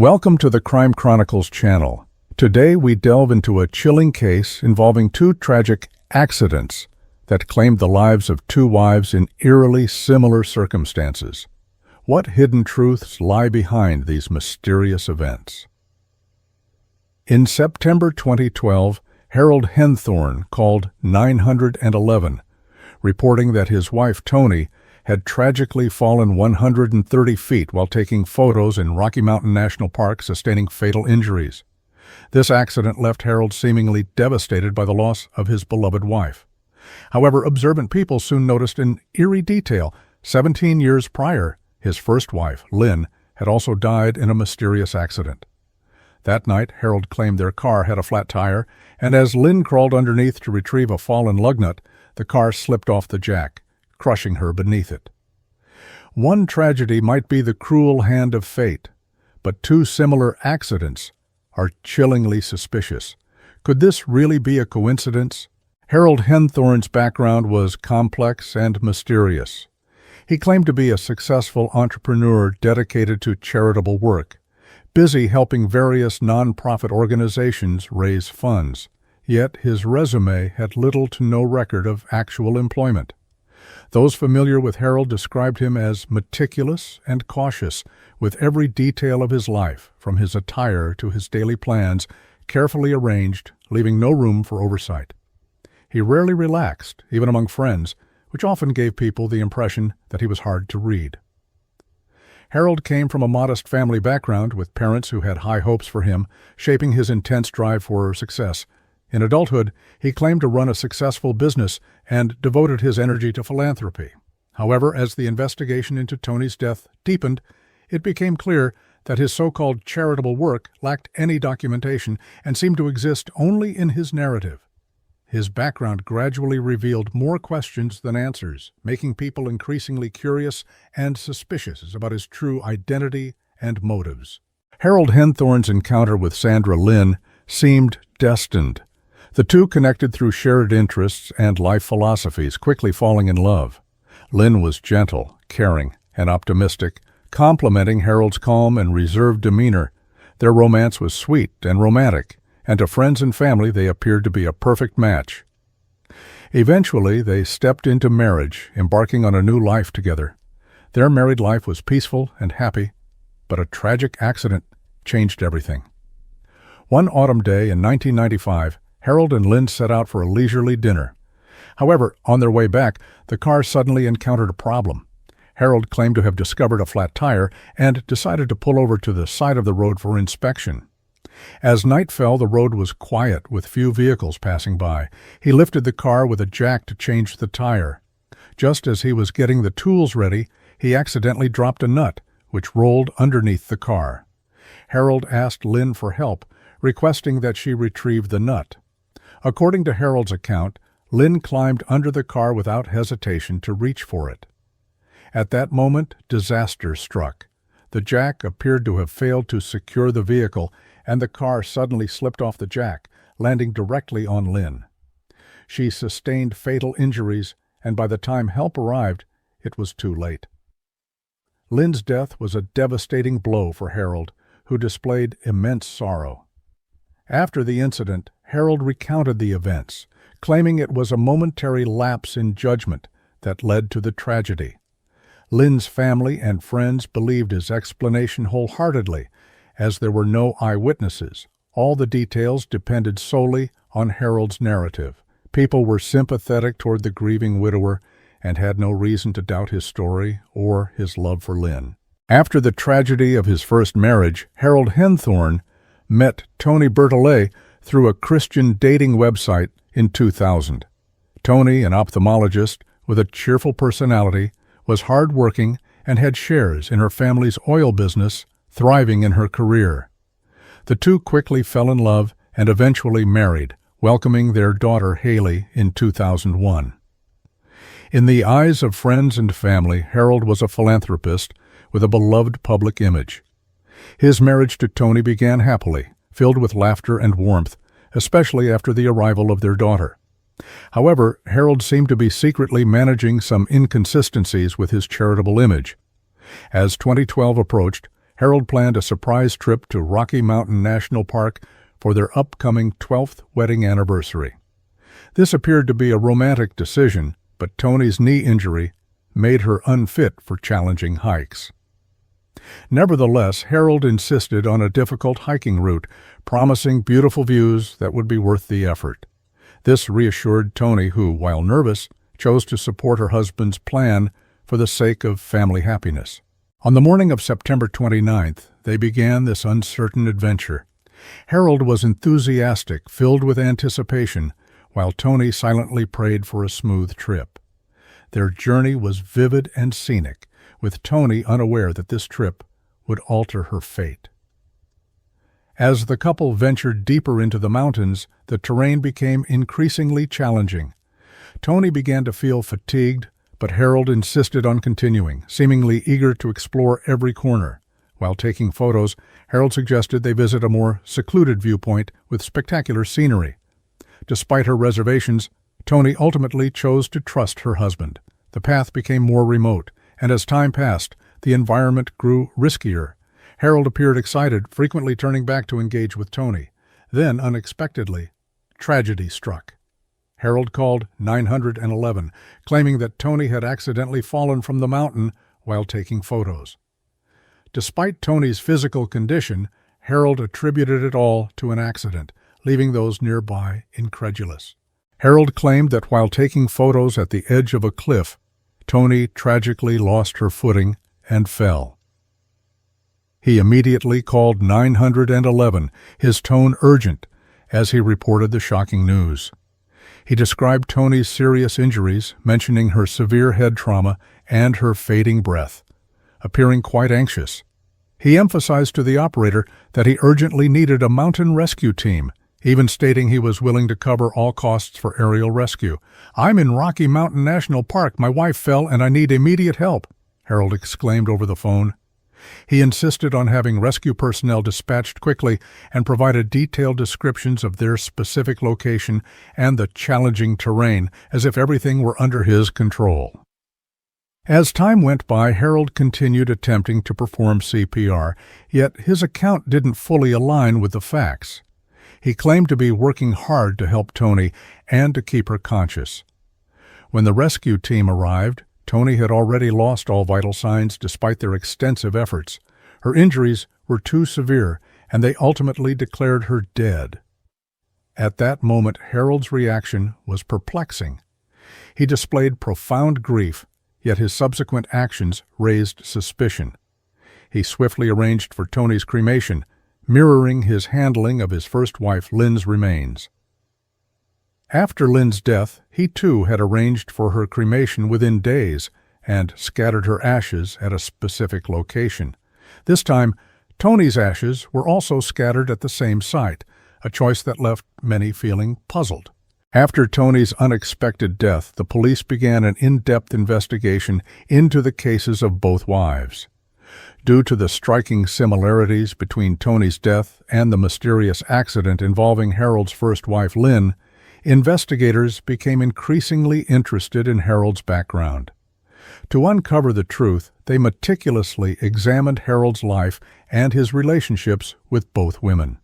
Welcome to the Crime Chronicles channel. Today we delve into a chilling case involving two tragic accidents that claimed the lives of two wives in eerily similar circumstances. What hidden truths lie behind these mysterious events? In September 2012, Harold Henthorne called 911, reporting that his wife Toni had tragically fallen 130 feet while taking photos in Rocky Mountain National Park, sustaining fatal injuries. This accident left Harold seemingly devastated by the loss of his beloved wife. However, observant people soon noticed an eerie detail. 17 years prior, his first wife, Lynn, had also died in a mysterious accident. That night, Harold claimed their car had a flat tire, and as Lynn crawled underneath to retrieve a fallen lug nut, the car slipped off the jack, crushing her beneath it. One tragedy might be the cruel hand of fate, but two similar accidents are chillingly suspicious. Could this really be a coincidence? Harold Henthorne's background was complex and mysterious. He claimed to be a successful entrepreneur dedicated to charitable work, busy helping various non-profit organizations raise funds. Yet his resume had little to no record of actual employment. Those familiar with Harold described him as meticulous and cautious, with every detail of his life, from his attire to his daily plans, carefully arranged, leaving no room for oversight. He rarely relaxed, even among friends, which often gave people the impression that he was hard to read. Harold came from a modest family background, with parents who had high hopes for him, shaping his intense drive for success. In adulthood, he claimed to run a successful business and devoted his energy to philanthropy. However, as the investigation into Toni's death deepened, it became clear that his so-called charitable work lacked any documentation and seemed to exist only in his narrative. His background gradually revealed more questions than answers, making people increasingly curious and suspicious about his true identity and motives. Harold Henthorne's encounter with Sandra Lynn seemed destined. The two connected through shared interests and life philosophies, quickly falling in love. Lynn was gentle, caring, and optimistic, complementing Harold's calm and reserved demeanor. Their romance was sweet and romantic, and to friends and family they appeared to be a perfect match. Eventually, they stepped into marriage, embarking on a new life together. Their married life was peaceful and happy, but a tragic accident changed everything. One autumn day in 1995, Harold and Lynn set out for a leisurely dinner. However, on their way back, the car suddenly encountered a problem. Harold claimed to have discovered a flat tire and decided to pull over to the side of the road for inspection. As night fell, the road was quiet, with few vehicles passing by. He lifted the car with a jack to change the tire. Just as he was getting the tools ready, he accidentally dropped a nut, which rolled underneath the car. Harold asked Lynn for help, requesting that she retrieve the nut. According to Harold's account, Lynn climbed under the car without hesitation to reach for it. At that moment, disaster struck. The jack appeared to have failed to secure the vehicle, and the car suddenly slipped off the jack, landing directly on Lynn. She sustained fatal injuries, and by the time help arrived, it was too late. Lynn's death was a devastating blow for Harold, who displayed immense sorrow. After the incident, Harold recounted the events, claiming it was a momentary lapse in judgment that led to the tragedy. Lynn's family and friends believed his explanation wholeheartedly, as there were no eyewitnesses. All the details depended solely on Harold's narrative. People were sympathetic toward the grieving widower and had no reason to doubt his story or his love for Lynn. After the tragedy of his first marriage, Harold Henthorne met Toni Bertolet through a Christian dating website in 2000. Toni, an ophthalmologist with a cheerful personality, was hard-working and had shares in her family's oil business, thriving in her career. The two quickly fell in love and eventually married, welcoming their daughter Haley in 2001. In the eyes of friends and family, Harold was a philanthropist with a beloved public image. His marriage to Toni began happily, filled with laughter and warmth, especially after the arrival of their daughter. However, Harold seemed to be secretly managing some inconsistencies with his charitable image. As 2012 approached, Harold planned a surprise trip to Rocky Mountain National Park for their upcoming 12th wedding anniversary. This appeared to be a romantic decision, but Toni's knee injury made her unfit for challenging hikes. Nevertheless, Harold insisted on a difficult hiking route, promising beautiful views that would be worth the effort. This reassured Toni, who, while nervous, chose to support her husband's plan for the sake of family happiness. On the morning of September 29th, they began this uncertain adventure. Harold was enthusiastic, filled with anticipation, while Toni silently prayed for a smooth trip. Their journey was vivid and scenic, with Toni unaware that this trip would alter her fate. As the couple ventured deeper into the mountains, the terrain became increasingly challenging. Toni began to feel fatigued, but Harold insisted on continuing, seemingly eager to explore every corner. While taking photos, Harold suggested they visit a more secluded viewpoint with spectacular scenery. Despite her reservations, Toni ultimately chose to trust her husband. The path became more remote, and as time passed, the environment grew riskier. Harold appeared excited, frequently turning back to engage with Toni. Then, unexpectedly, tragedy struck. Harold called 911, claiming that Toni had accidentally fallen from the mountain while taking photos. Despite Toni's physical condition, Harold attributed it all to an accident, leaving those nearby incredulous. Harold claimed that while taking photos at the edge of a cliff, Toni tragically lost her footing and fell. He immediately called 911, his tone urgent, as he reported the shocking news. He described Toni's serious injuries, mentioning her severe head trauma and her fading breath, appearing quite anxious. He emphasized to the operator that he urgently needed a mountain rescue team, even stating he was willing to cover all costs for aerial rescue. "I'm in Rocky Mountain National Park. My wife fell and I need immediate help," Harold exclaimed over the phone. He insisted on having rescue personnel dispatched quickly and provided detailed descriptions of their specific location and the challenging terrain, as if everything were under his control. As time went by, Harold continued attempting to perform CPR, yet his account didn't fully align with the facts. He claimed to be working hard to help Toni and to keep her conscious. When the rescue team arrived, Toni had already lost all vital signs despite their extensive efforts. Her injuries were too severe, and they ultimately declared her dead. At that moment, Harold's reaction was perplexing. He displayed profound grief, yet his subsequent actions raised suspicion. He swiftly arranged for Toni's cremation, mirroring his handling of his first wife Lynn's remains. After Lynn's death, he too had arranged for her cremation within days and scattered her ashes at a specific location. This time, Toni's ashes were also scattered at the same site, a choice that left many feeling puzzled. After Toni's unexpected death, the police began an in-depth investigation into the cases of both wives. Due to the striking similarities between Toni's death and the mysterious accident involving Harold's first wife, Lynn, investigators became increasingly interested in Harold's background. To uncover the truth, they meticulously examined Harold's life and his relationships with both women.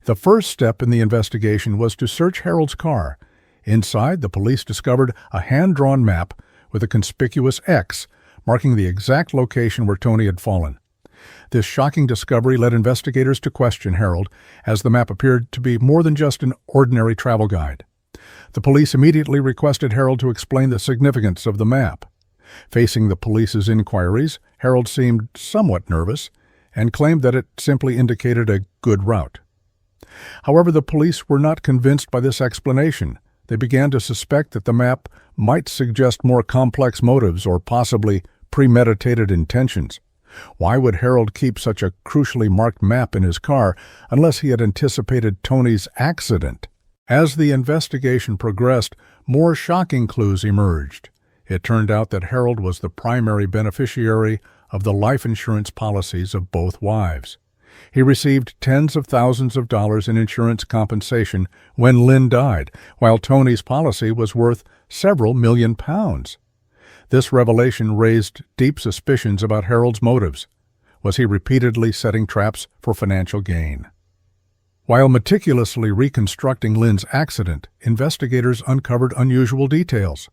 The first step in the investigation was to search Harold's car. Inside, the police discovered a hand-drawn map with a conspicuous X marking the exact location where Toni had fallen. This shocking discovery led investigators to question Harold, as the map appeared to be more than just an ordinary travel guide. The police immediately requested Harold to explain the significance of the map. Facing the police's inquiries, Harold seemed somewhat nervous and claimed that it simply indicated a good route. However, the police were not convinced by this explanation. They began to suspect that the map might suggest more complex motives or possibly premeditated intentions. Why would Harold keep such a crucially marked map in his car unless he had anticipated Toni's accident? As the investigation progressed, more shocking clues emerged. It turned out that Harold was the primary beneficiary of the life insurance policies of both wives. He received tens of thousands of dollars in insurance compensation when Lynn died, while Toni's policy was worth several million pounds. This revelation raised deep suspicions about Harold's motives. Was he repeatedly setting traps for financial gain? While meticulously reconstructing Lynn's accident, investigators uncovered unusual details.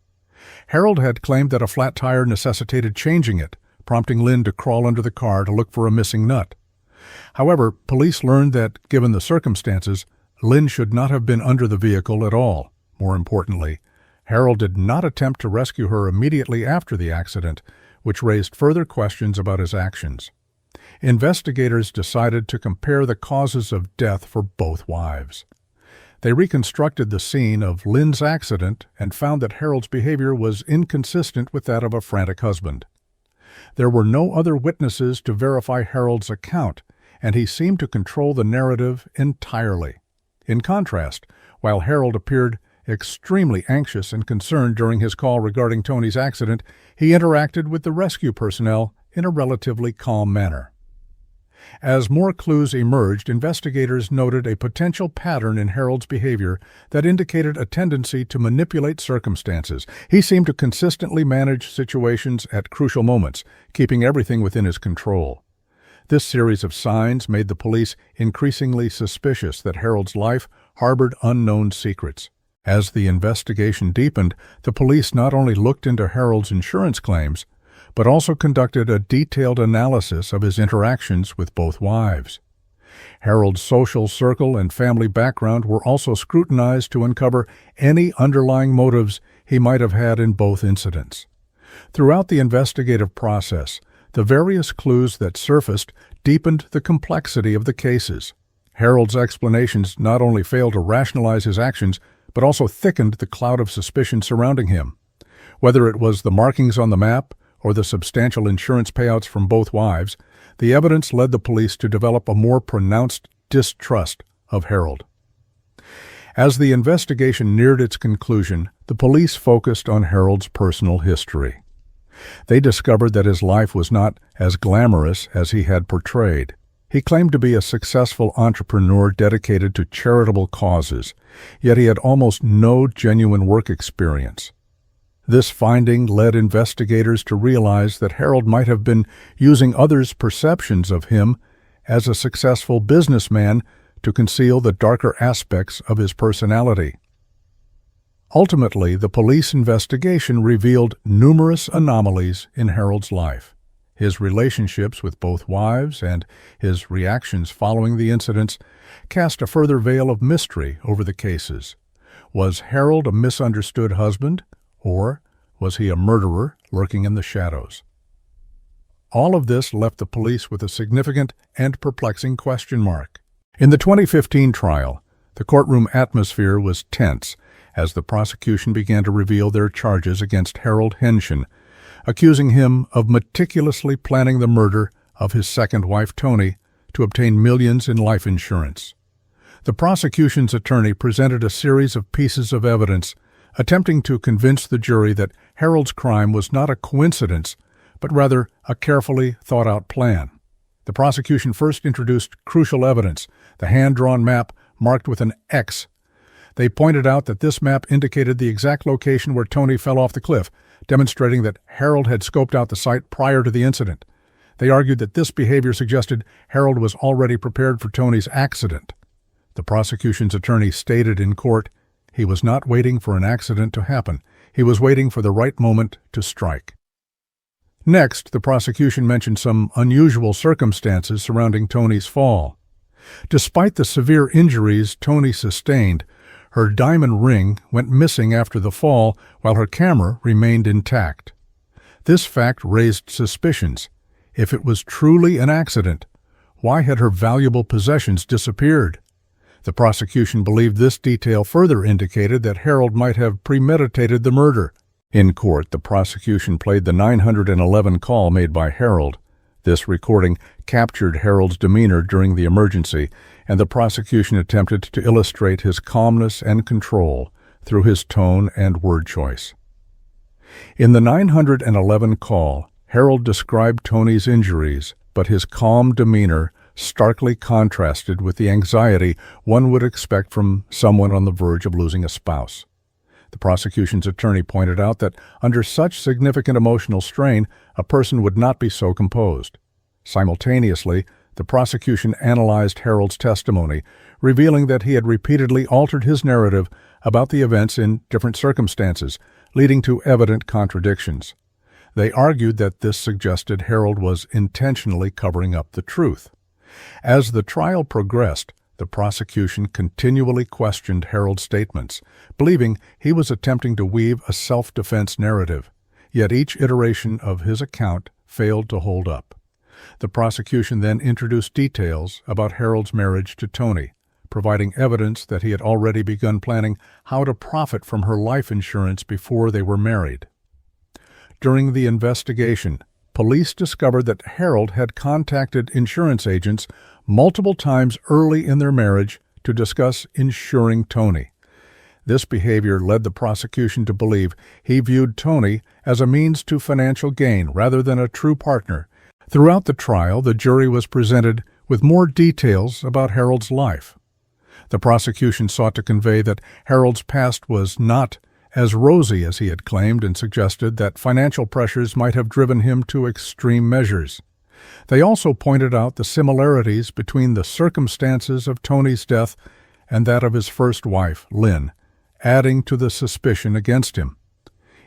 Harold had claimed that a flat tire necessitated changing it, prompting Lynn to crawl under the car to look for a missing nut. However, police learned that, given the circumstances, Lynn should not have been under the vehicle at all. More importantly, Harold did not attempt to rescue her immediately after the accident, which raised further questions about his actions. Investigators decided to compare the causes of death for both wives. They reconstructed the scene of Lynn's accident and found that Harold's behavior was inconsistent with that of a frantic husband. There were no other witnesses to verify Harold's account, and he seemed to control the narrative entirely. In contrast, while Harold appeared extremely anxious and concerned during his call regarding Tony's accident, he interacted with the rescue personnel in a relatively calm manner. As more clues emerged, investigators noted a potential pattern in Harold's behavior that indicated a tendency to manipulate circumstances. He seemed to consistently manage situations at crucial moments, keeping everything within his control. This series of signs made the police increasingly suspicious that Harold's life harbored unknown secrets. As the investigation deepened, the police not only looked into Harold's insurance claims, but also conducted a detailed analysis of his interactions with both wives. Harold's social circle and family background were also scrutinized to uncover any underlying motives he might have had in both incidents. Throughout the investigative process, the various clues that surfaced deepened the complexity of the cases. Harold's explanations not only failed to rationalize his actions, but also thickened the cloud of suspicion surrounding him. Whether it was the markings on the map or the substantial insurance payouts from both wives, the evidence led the police to develop a more pronounced distrust of Harold. As the investigation neared its conclusion, the police focused on Harold's personal history. They discovered that his life was not as glamorous as he had portrayed. He claimed to be a successful entrepreneur dedicated to charitable causes, yet he had almost no genuine work experience. This finding led investigators to realize that Harold might have been using others' perceptions of him as a successful businessman to conceal the darker aspects of his personality. Ultimately, the police investigation revealed numerous anomalies in Harold's life. His relationships with both wives and his reactions following the incidents cast a further veil of mystery over the cases. Was Harold a misunderstood husband, or was he a murderer lurking in the shadows? All of this left the police with a significant and perplexing question mark. In the 2015 trial, the courtroom atmosphere was tense as the prosecution began to reveal their charges against Harold Henshin, accusing him of meticulously planning the murder of his second wife, Tony, to obtain millions in life insurance. The prosecution's attorney presented a series of pieces of evidence, attempting to convince the jury that Harold's crime was not a coincidence, but rather a carefully thought-out plan. The prosecution first introduced crucial evidence, the hand-drawn map marked with an X. They pointed out that this map indicated the exact location where Tony fell off the cliff, demonstrating that Harold had scoped out the site prior to the incident. They argued that this behavior suggested Harold was already prepared for Tony's accident. The prosecution's attorney stated in court, he was not waiting for an accident to happen. He was waiting for the right moment to strike. Next, the prosecution mentioned some unusual circumstances surrounding Tony's fall. Despite the severe injuries Tony sustained, her diamond ring went missing after the fall, while her camera remained intact. This fact raised suspicions. If it was truly an accident, why had her valuable possessions disappeared? The prosecution believed this detail further indicated that Harold might have premeditated the murder. In court, the prosecution played the 911 call made by Harold. This recording captured Harold's demeanor during the emergency, and the prosecution attempted to illustrate his calmness and control through his tone and word choice. In the 911 call, Harold described Tony's injuries, but his calm demeanor starkly contrasted with the anxiety one would expect from someone on the verge of losing a spouse. The prosecution's attorney pointed out that under such significant emotional strain, a person would not be so composed. Simultaneously, the prosecution analyzed Harold's testimony, revealing that he had repeatedly altered his narrative about the events in different circumstances, leading to evident contradictions. They argued that this suggested Harold was intentionally covering up the truth. As the trial progressed, the prosecution continually questioned Harold's statements, believing he was attempting to weave a self-defense narrative. Yet each iteration of his account failed to hold up. The prosecution then introduced details about Harold's marriage to Toni, providing evidence that he had already begun planning how to profit from her life insurance before they were married. During the investigation, police discovered that Harold had contacted insurance agents multiple times early in their marriage to discuss insuring Toni. This behavior led the prosecution to believe he viewed Toni as a means to financial gain rather than a true partner. Throughout the trial, the jury was presented with more details about Harold's life. The prosecution sought to convey that Harold's past was not as rosy as he had claimed and suggested that financial pressures might have driven him to extreme measures. They also pointed out the similarities between the circumstances of Toni's death and that of his first wife, Lynn, adding to the suspicion against him.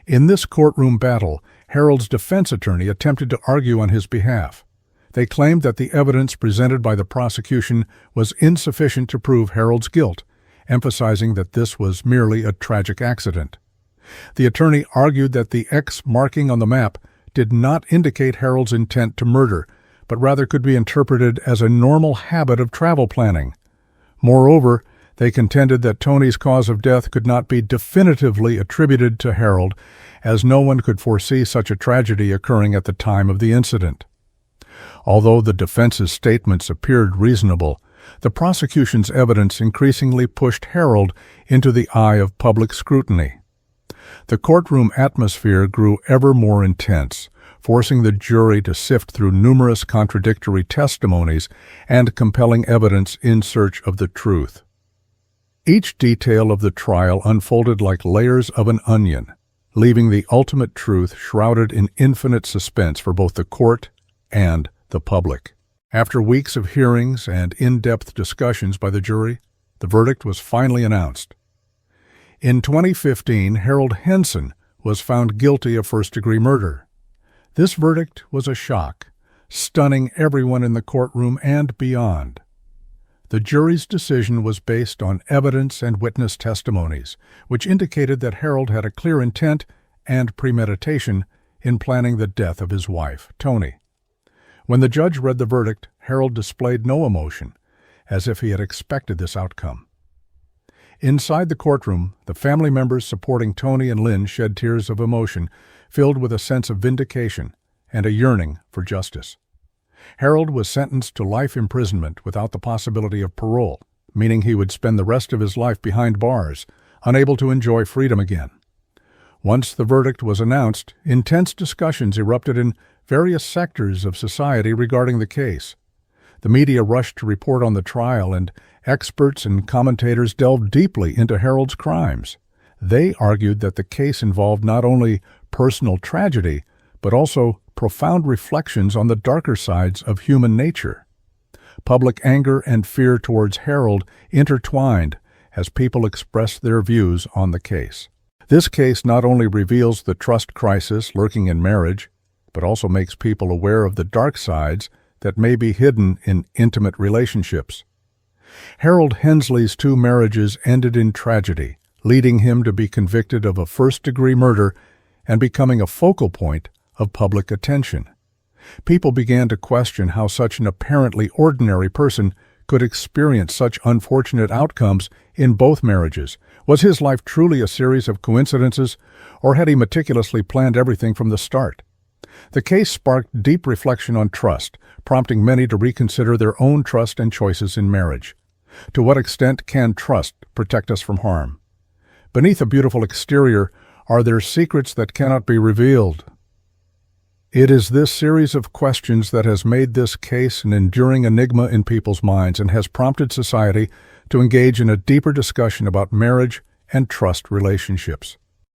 In this courtroom battle, Harold's defense attorney attempted to argue on his behalf. They claimed that the evidence presented by the prosecution was insufficient to prove Harold's guilt, emphasizing that this was merely a tragic accident. The attorney argued that the X marking on the map did not indicate Harold's intent to murder, but rather could be interpreted as a normal habit of travel planning. Moreover, they contended that Toni's cause of death could not be definitively attributed to Harold, as no one could foresee such a tragedy occurring at the time of the incident. Although the defense's statements appeared reasonable, the prosecution's evidence increasingly pushed Harold into the eye of public scrutiny. The courtroom atmosphere grew ever more intense, forcing the jury to sift through numerous contradictory testimonies and compelling evidence in search of the truth. Each detail of the trial unfolded like layers of an onion, leaving the ultimate truth shrouded in infinite suspense for both the court and the public. After weeks of hearings and in-depth discussions by the jury, the verdict was finally announced. In 2015, Harold Henson was found guilty of first-degree murder. This verdict was a shock, stunning everyone in the courtroom and beyond. The jury's decision was based on evidence and witness testimonies, which indicated that Harold had a clear intent and premeditation in planning the death of his wife, Toni. When the judge read the verdict, Harold displayed no emotion, as if he had expected this outcome. Inside the courtroom, the family members supporting Toni and Lynn shed tears of emotion, filled with a sense of vindication and a yearning for justice. Harold was sentenced to life imprisonment without the possibility of parole, meaning he would spend the rest of his life behind bars, unable to enjoy freedom again. Once the verdict was announced, intense discussions erupted in various sectors of society regarding the case. The media rushed to report on the trial, and experts and commentators delved deeply into Harold's crimes. They argued that the case involved not only personal tragedy, but also profound reflections on the darker sides of human nature. Public anger and fear towards Harold intertwined as people expressed their views on the case. This case not only reveals the trust crisis lurking in marriage, but also makes people aware of the dark sides that may be hidden in intimate relationships. Harold Hensley's 2 marriages ended in tragedy, leading him to be convicted of a first-degree murder and becoming a focal point of public attention. People began to question how such an apparently ordinary person could experience such unfortunate outcomes in both marriages. Was his life truly a series of coincidences, or had he meticulously planned everything from the start? The case sparked deep reflection on trust, prompting many to reconsider their own trust and choices in marriage. To what extent can trust protect us from harm? Beneath a beautiful exterior, are there secrets that cannot be revealed? It is this series of questions that has made this case an enduring enigma in people's minds and has prompted society to engage in a deeper discussion about marriage and trust relationships.